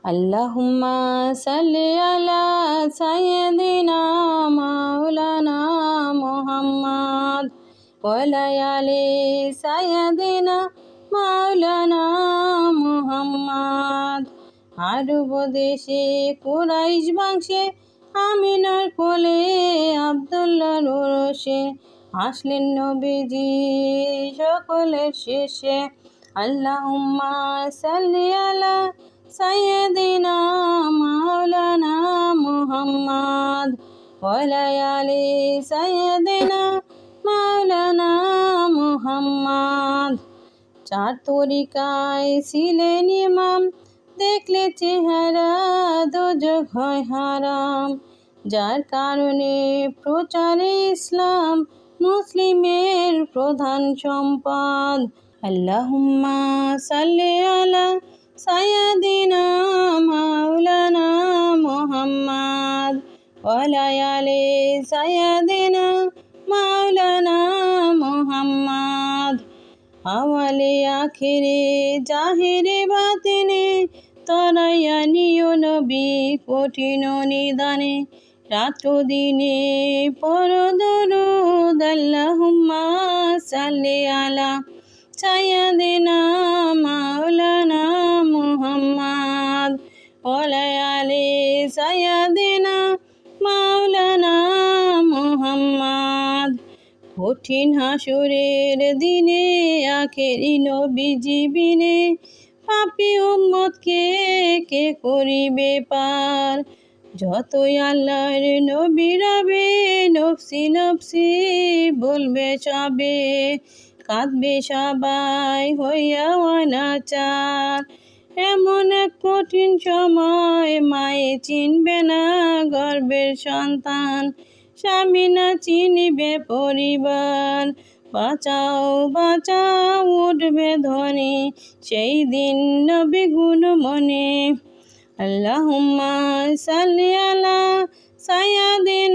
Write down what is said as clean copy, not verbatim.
আল্লাহুম্মা সাল্লি আলা সাইয়্যিদিনা মাওলানা মুহাম্মদ ওয়া আলি সাইয়্যিদিনা মাওলানা মুহাম্মদ। আরব দেশে কুরাইশ বংশে আমিনার কোলে আব্দুল্লাহর ওরসে আসলেন নবীজি সকলের শেষে। আল্লাহুম্মা সাল্লি আলা সাইয়্যিদিনা মাওলানা মুহাম্মদ ওয়া আলি সাইয়্যিদিনা মাওলানা মুহাম্মদ। চার তরিকায় ছিলেন ইমাম, দেখলে চেহারা দোজখ হয় হারাম। যার কারণে প্রচারে ইসলাম মুসলিমের প্রধান সম্পদ। আল্লাহুম্মা সাল্লি আলা সাইয়্যিদিনা মাওলানা মুহাম্মদ ওয়া আলি সাইয়্যিদিনা মাওলানা মুহাম্মদ। আওয়ালে আখিরে জাহিরে বাতিনে তরাইয়া নিও নবী কঠিন নিদানে। রাত্র দিনে পড়ো দরুদ আল্লাহুম্মা সাল্লি আলা সাইয়্যিদিনা মাওলানা মুহাম্মদ ওয়া আলি সাইয়্যিদিনা মাওলানা মুহাম্মদ। কঠিন হাসরের দিনে আখেরি নবীজি বিনে পাপী উম্মতকে কে করিবে পার। যতই আল্লাহর নবী রবে নফসি নফসি বলবে সবে, কাঁদবে সবাই হইয়া অনাচার। এমন এক কঠিন সময় মায়ে চিনবে না গর্ভের সন্তান, স্বামী না চিনিবে পরিবার। বাঁচাও বাঁচাও উঠবে ধ্বনি সেই দিন নবী গুণ মনে। আল্লাহুম্মা সাল্লি আলা সাইয়্যিদিনা